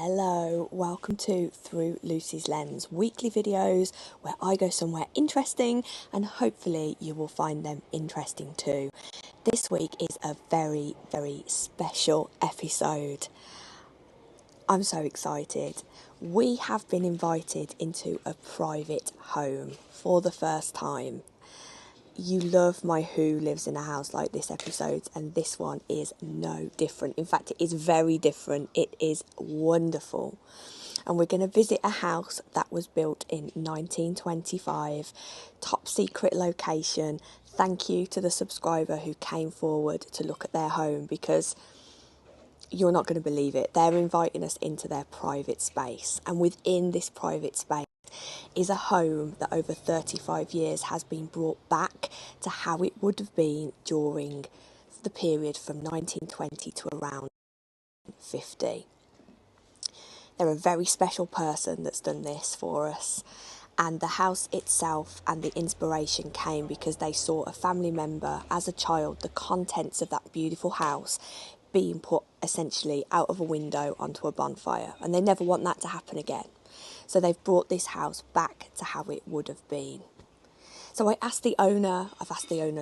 Hello, welcome to Through Lucy's Lens weekly videos where I go somewhere interesting and hopefully you will find them interesting too. This week is a very, very special episode. I'm so excited. We have been invited into a private home for the first time. You love my Who Lives in a House Like This episodes, and this one is no different. In fact, it is very different. It is wonderful. And we're going to visit a house that was built in 1925, top secret location. Thank you to the subscriber who came forward to look at their home, because you're not going to believe it. They're inviting us into their private space, and within this private space is a home that over 35 years has been brought back to how it would have been during the period from 1920 to around 50. They're a very special person that's done this for us, and the house itself and the inspiration came because they saw a family member as a child, the contents of that beautiful house being put essentially out of a window onto a bonfire, and they never want that to happen again. So they've brought this house back to how it would have been. So I've asked the owner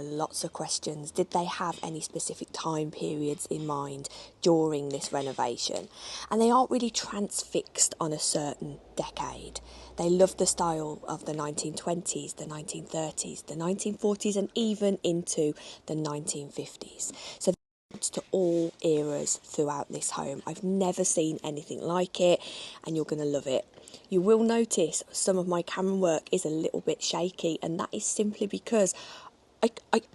lots of questions. Did they have any specific time periods in mind during this renovation? And they aren't really transfixed on a certain decade. They love the style of the 1920s, the 1930s, the 1940s, and even into the 1950s. So to all eras throughout this home. I've never seen anything like it, and you're going to love it. You will notice some of my camera work is a little bit shaky, and that is simply because I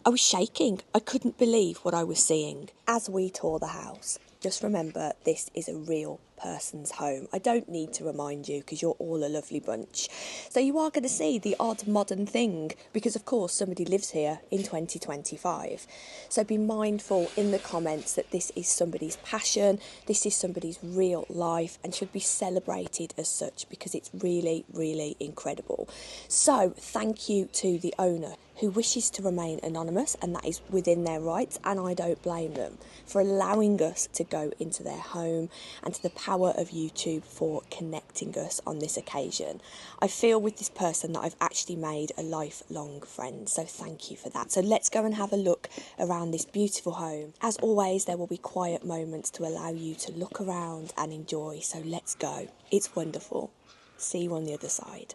was shaking. I couldn't believe what I was seeing. As we tour the house, just remember this is a real person's home. I don't need to remind you because you're all a lovely bunch. So you are going to see the odd modern thing because of course somebody lives here in 2025. So be mindful in the comments that this is somebody's passion, this is somebody's real life, and should be celebrated as such because it's really, really incredible. So thank you to the owner who wishes to remain anonymous, and that is within their rights, and I don't blame them, for allowing us to go into their home, and to the power of YouTube for connecting us on this occasion. I feel with this person that I've actually made a lifelong friend, so thank you for that. So let's go and have a look around this beautiful home. As always, there will be quiet moments to allow you to look around and enjoy, so let's go. It's wonderful. See you on the other side.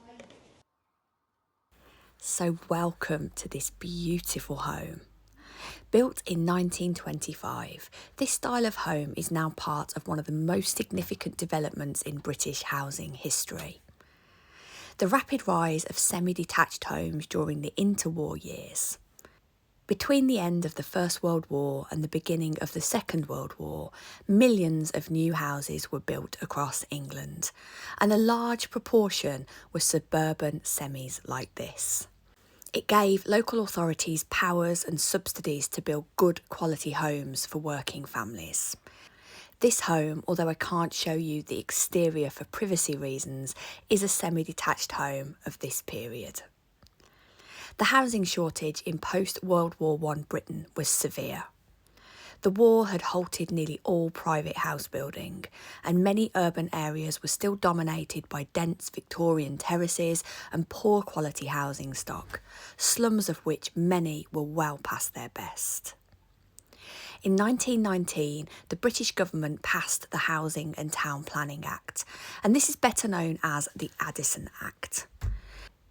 So welcome to this beautiful home. Built in 1925, this style of home is now part of one of the most significant developments in British housing history. The rapid rise of semi-detached homes during the interwar years. Between the end of the First World War and the beginning of the Second World War, millions of new houses were built across England, and a large proportion were suburban semis like this. It gave local authorities powers and subsidies to build good quality homes for working families. This home, although I can't show you the exterior for privacy reasons, is a semi-detached home of this period. The housing shortage in post-World War I Britain was severe. The war had halted nearly all private house building, and many urban areas were still dominated by dense Victorian terraces and poor quality housing stock, slums of which many were well past their best. In 1919, the British government passed the Housing and Town Planning Act, and this is better known as the Addison Act.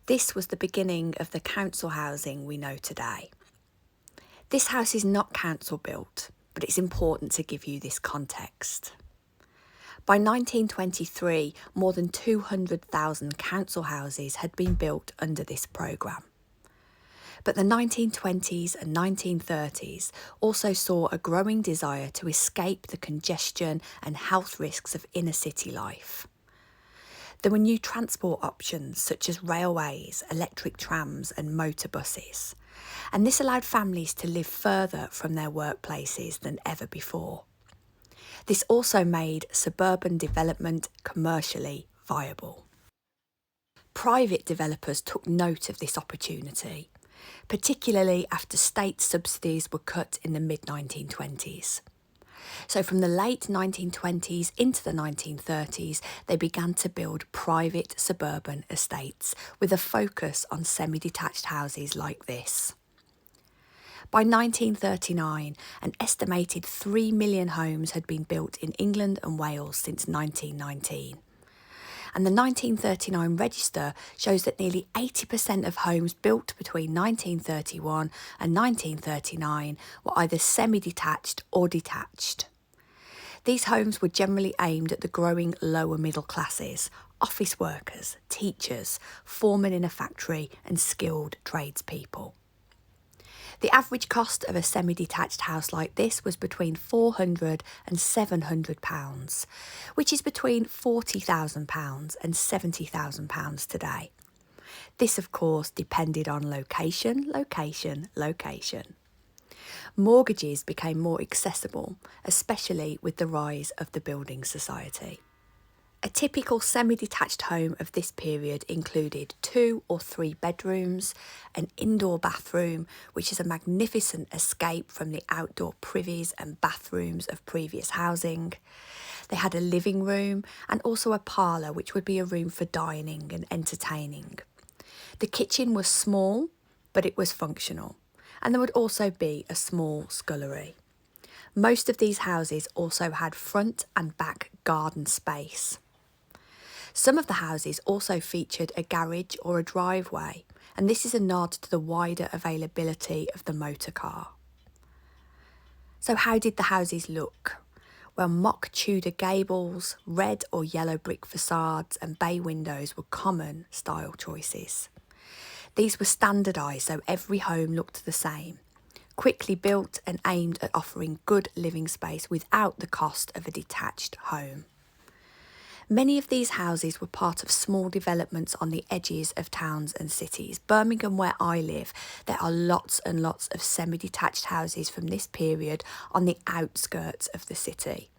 This was the beginning of the council housing we know today. This house is not council built, but it's important to give you this context. By 1923, more than 200,000 council houses had been built under this programme. But the 1920s and 1930s also saw a growing desire to escape the congestion and health risks of inner city life. There were new transport options such as railways, electric trams and motor buses, and this allowed families to live further from their workplaces than ever before. This also made suburban development commercially viable. Private developers took note of this opportunity, particularly after state subsidies were cut in the mid-1920s. So from the late 1920s into the 1930s, they began to build private suburban estates with a focus on semi-detached houses like this. By 1939, an estimated 3 million homes had been built in England and Wales since 1919. And the 1939 register shows that nearly 80% of homes built between 1931 and 1939 were either semi-detached or detached. These homes were generally aimed at the growing lower middle classes, office workers, teachers, foremen in a factory and skilled tradespeople. The average cost of a semi-detached house like this was between £400 and £700, which is between £40,000 and £70,000 today. This, of course, depended on location. Mortgages became more accessible, especially with the rise of the building society. A typical semi-detached home of this period included 2 or 3 bedrooms, an indoor bathroom, which is a magnificent escape from the outdoor privies and bathrooms of previous housing. They had a living room and also a parlour, which would be a room for dining and entertaining. The kitchen was small, but it was functional, and there would also be a small scullery. Most of these houses also had front and back garden space. Some of the houses also featured a garage or a driveway, and this is a nod to the wider availability of the motor car. So how did the houses look? Well, mock Tudor gables, red or yellow brick facades and bay windows were common style choices. These were standardised so every home looked the same, quickly built and aimed at offering good living space without the cost of a detached home. Many of these houses were part of small developments on the edges of towns and cities. Birmingham, where I live, there are lots and lots of semi-detached houses from this period on the outskirts of the city.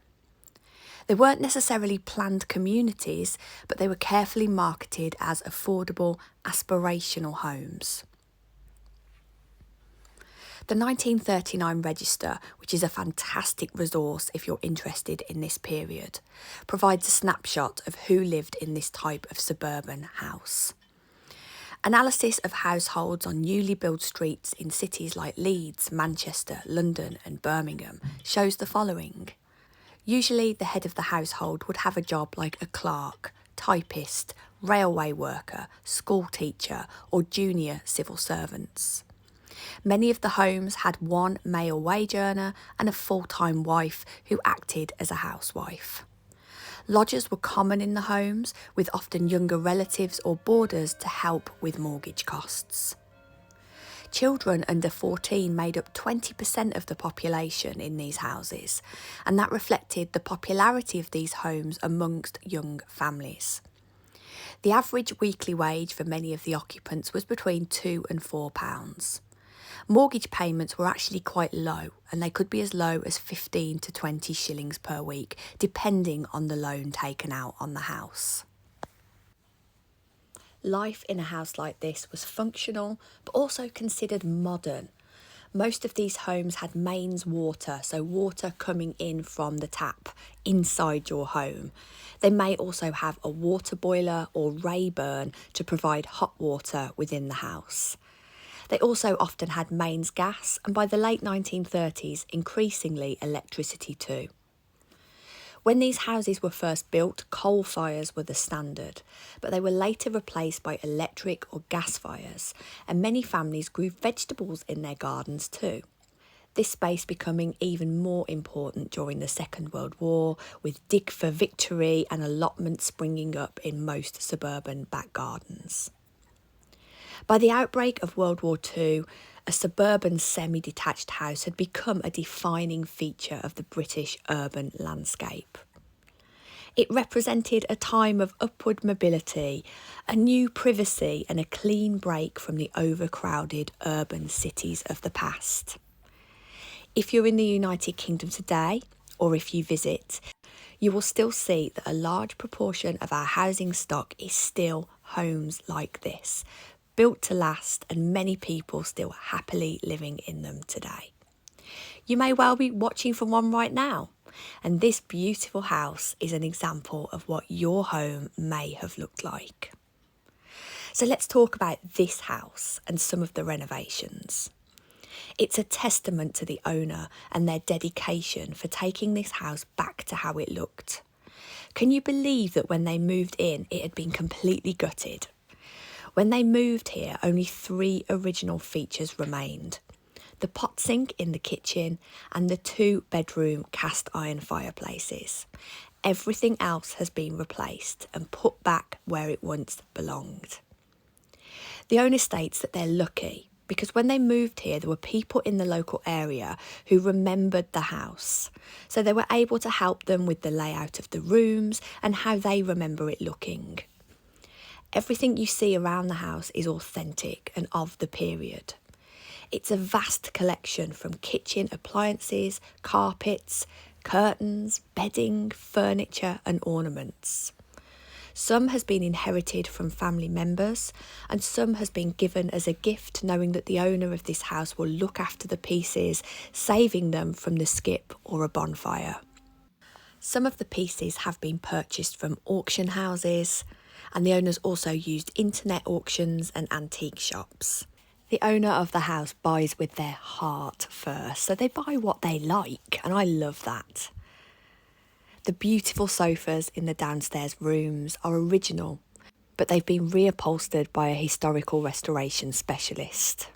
They weren't necessarily planned communities, but they were carefully marketed as affordable, aspirational homes. The 1939 register, which is a fantastic resource if you're interested in this period, provides a snapshot of who lived in this type of suburban house. Analysis of households on newly built streets in cities like Leeds, Manchester, London and Birmingham shows the following. Usually the head of the household would have a job like a clerk, typist, railway worker, school teacher or junior civil servants. Many of the homes had one male wage earner and a full-time wife who acted as a housewife. Lodgers were common in the homes, with often younger relatives or boarders to help with mortgage costs. Children under 14 made up 20% of the population in these houses, and that reflected the popularity of these homes amongst young families. The average weekly wage for many of the occupants was between £2 and £4. Mortgage payments were actually quite low, and they could be as low as 15 to 20 shillings per week, depending on the loan taken out on the house. Life in a house like this was functional, but also considered modern. Most of these homes had mains water, so water coming in from the tap inside your home. They may also have a water boiler or ray burn to provide hot water within the house. They also often had mains gas, and by the late 1930s, increasingly electricity too. When these houses were first built, coal fires were the standard, but they were later replaced by electric or gas fires, and many families grew vegetables in their gardens too. This space becoming even more important during the Second World War, with dig for victory and allotments springing up in most suburban back gardens. By the outbreak of World War II, a suburban semi-detached house had become a defining feature of the British urban landscape. It represented a time of upward mobility, a new privacy and a clean break from the overcrowded urban cities of the past. If you're in the United Kingdom today, or if you visit, you will still see that a large proportion of our housing stock is still homes like this, built to last, and many people still happily living in them today. You may well be watching from one right now. And this beautiful house is an example of what your home may have looked like. So let's talk about this house and some of the renovations. It's a testament to the owner and their dedication for taking this house back to how it looked. Can you believe that when they moved in, it had been completely gutted? When they moved here, only 3 original features remained: the pot sink in the kitchen and the 2-bedroom cast iron fireplaces. Everything else has been replaced and put back where it once belonged. The owner states that they're lucky because when they moved here, there were people in the local area who remembered the house. So they were able to help them with the layout of the rooms and how they remember it looking. Everything you see around the house is authentic and of the period. It's a vast collection from kitchen appliances, carpets, curtains, bedding, furniture and ornaments. Some has been inherited from family members and some has been given as a gift, knowing that the owner of this house will look after the pieces, saving them from the skip or a bonfire. Some of the pieces have been purchased from auction houses, and the owners also used internet auctions and antique shops. The owner of the house buys with their heart first, so they buy what they like, and I love that. The beautiful sofas in the downstairs rooms are original, but they've been reupholstered by a historical restoration specialist.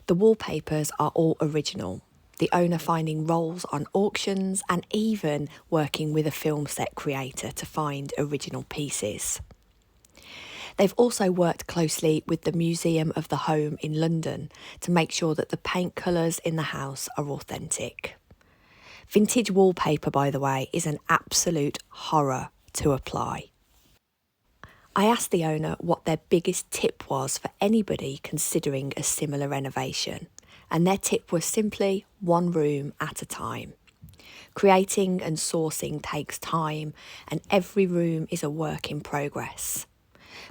The wallpapers are all original, the owner finding rolls on auctions and even working with a film set creator to find original pieces. They've also worked closely with the Museum of the Home in London to make sure that the paint colours in the house are authentic. Vintage wallpaper, by the way, is an absolute horror to apply. I asked the owner what their biggest tip was for anybody considering a similar renovation, and their tip was simply 1 room at a time. Creating and sourcing takes time, and every room is a work in progress.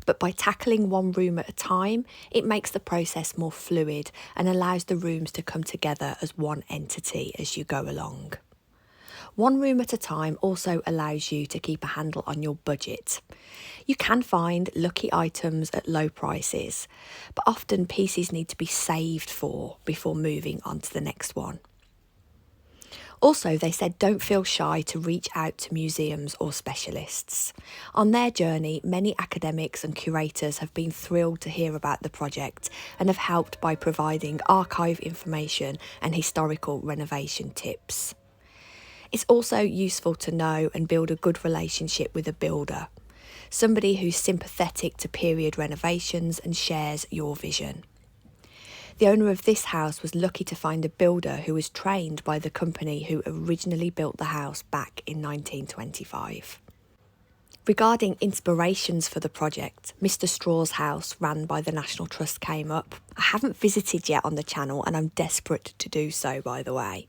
But by tackling 1 room at a time, it makes the process more fluid and allows the rooms to come together as one entity as you go along. 1 room at a time also allows you to keep a handle on your budget. You can find lucky items at low prices, but often pieces need to be saved for before moving on to the next one. Also, they said don't feel shy to reach out to museums or specialists. On their journey, many academics and curators have been thrilled to hear about the project and have helped by providing archive information and historical renovation tips. It's also useful to know and build a good relationship with a builder, somebody who's sympathetic to period renovations and shares your vision. The owner of this house was lucky to find a builder who was trained by the company who originally built the house back in 1925. Regarding inspirations for the project, Mr. Straw's house, run by the National Trust, came up. I haven't visited yet on the channel and I'm desperate to do so, by the way.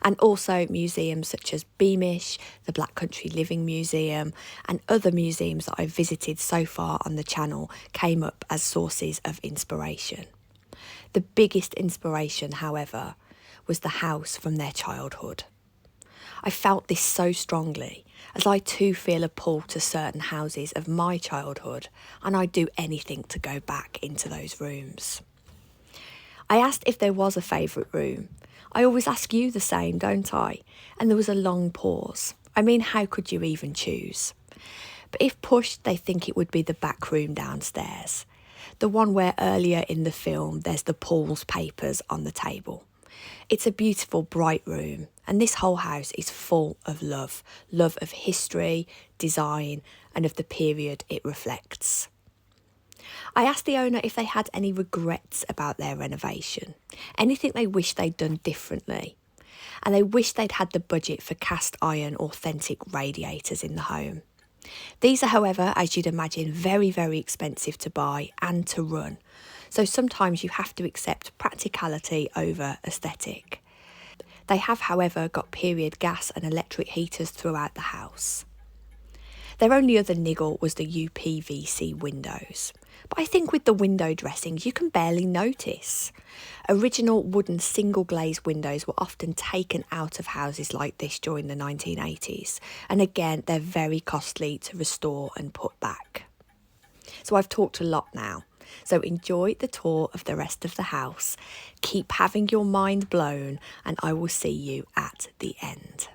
And also museums such as Beamish, the Black Country Living Museum and other museums that I've visited so far on the channel came up as sources of inspiration. The biggest inspiration, however, was the house from their childhood. I felt this so strongly, as I too feel a pull to certain houses of my childhood, and I'd do anything to go back into those rooms. I asked if there was a favourite room. I always ask you the same, don't I? And there was a long pause. I mean, how could you even choose? But if pushed, they think it would be the back room downstairs. The one where earlier in the film there's the Paul's papers on the table. It's a beautiful, bright room, and this whole house is full of love of history, design, and of the period it reflects. I asked the owner if they had any regrets about their renovation, anything they wish they'd done differently, and they wished they'd had the budget for cast iron authentic radiators in the home. These are, however, as you'd imagine, very, very expensive to buy and to run, so sometimes you have to accept practicality over aesthetic. They have, however, got period gas and electric heaters throughout the house. Their only other niggle was the UPVC windows, but I think with the window dressings you can barely notice. Original wooden single glazed windows were often taken out of houses like this during the 1980s, and again they're very costly to restore and put back. So I've talked a lot now. So enjoy the tour of the rest of the house. Keep having your mind blown, and I will see you at the end.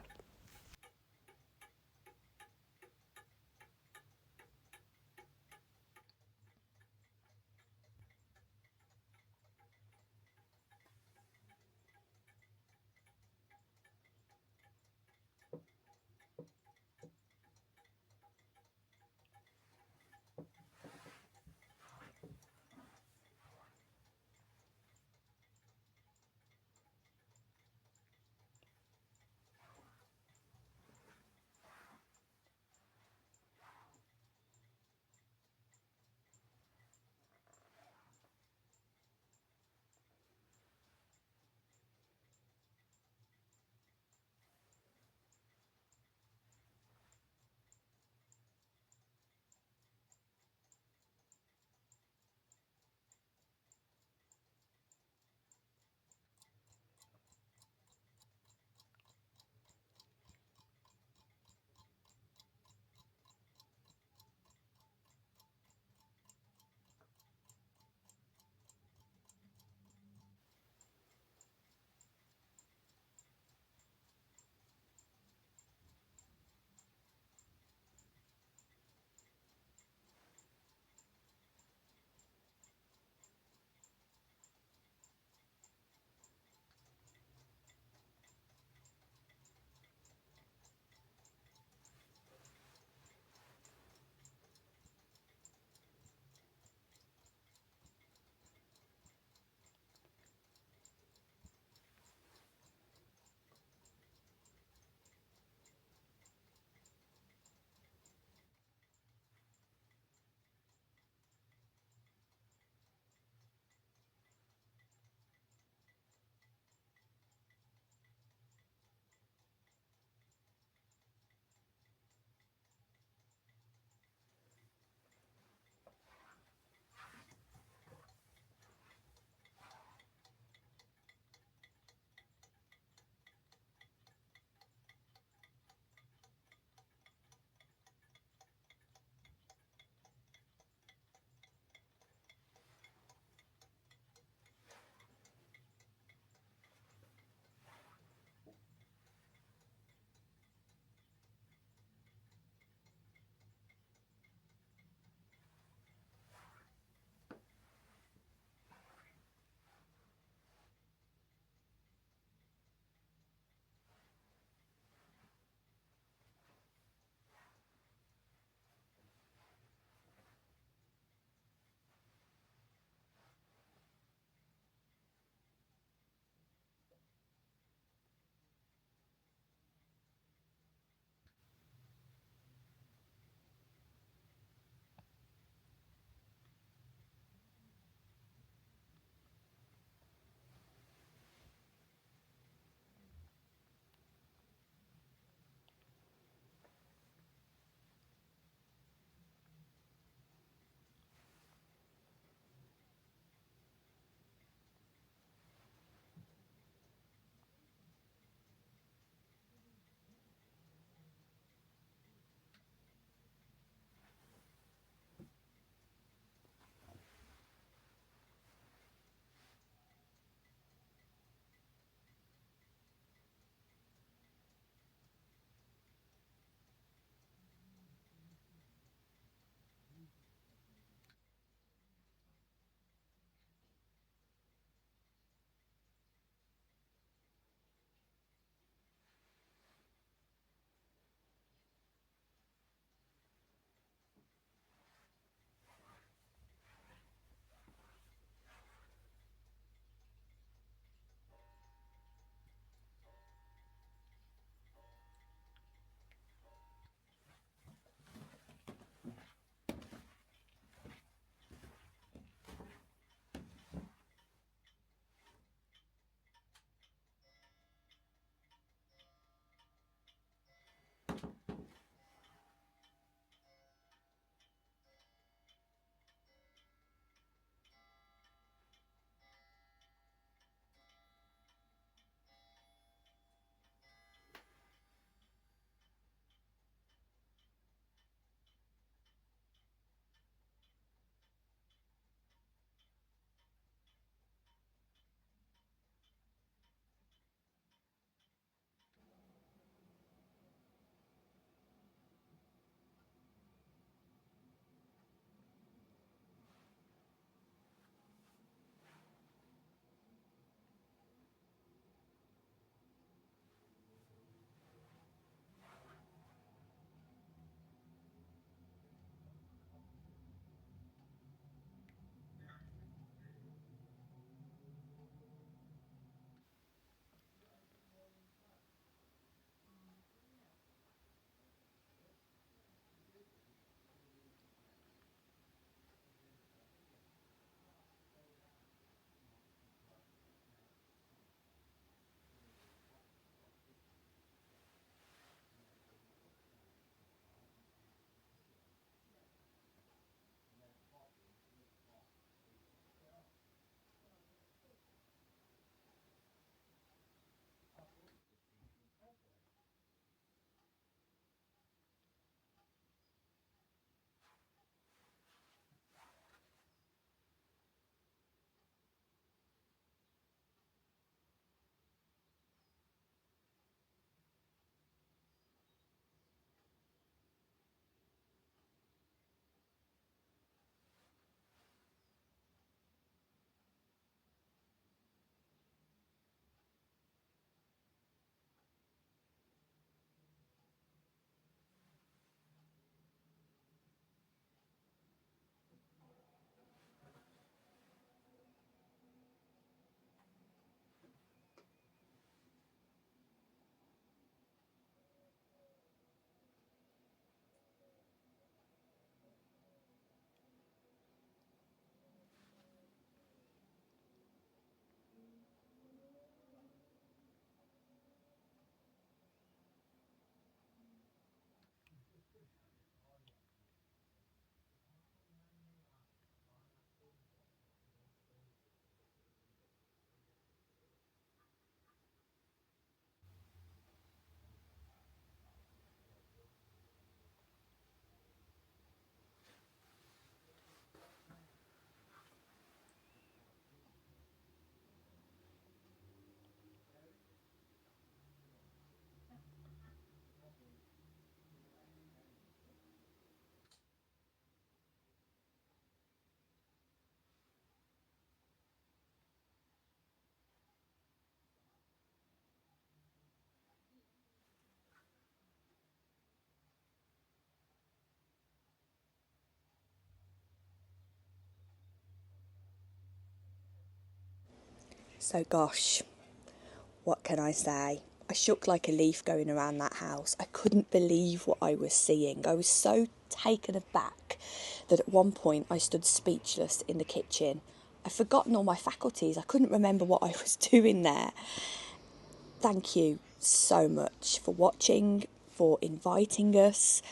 So gosh, what can I say? I shook like a leaf going around that house. I couldn't believe what I was seeing. I was so taken aback that at one point I stood speechless in the kitchen. I'd forgotten all my faculties. I couldn't remember what I was doing there. Thank you so much for watching, for inviting us.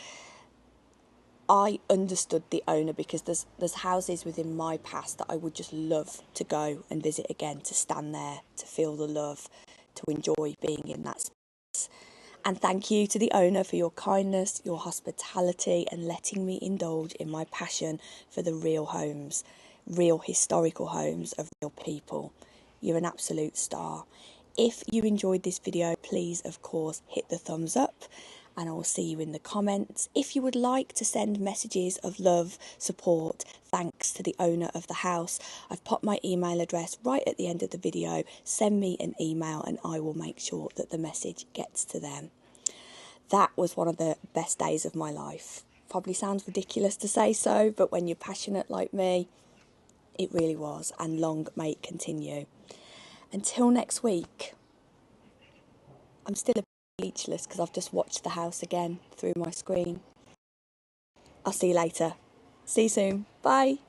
I understood the owner because there's houses within my past that I would just love to go and visit again, to stand there, to feel the love, to enjoy being in that space. And thank you to the owner for your kindness, your hospitality, and letting me indulge in my passion for the real homes, real historical homes of real people. You're an absolute star. If you enjoyed this video, please, of course, hit the thumbs up, and I will see you in the comments. If you would like to send messages of love, support, thanks to the owner of the house, I've popped my email address right at the end of the video. Send me an email and I will make sure that the message gets to them. That was one of the best days of my life. Probably sounds ridiculous to say so, but when you're passionate like me, it really was, and long may it continue. Until next week, I'm still a bit speechless because I've just watched the house again through my screen. I'll see you later. See you soon. Bye.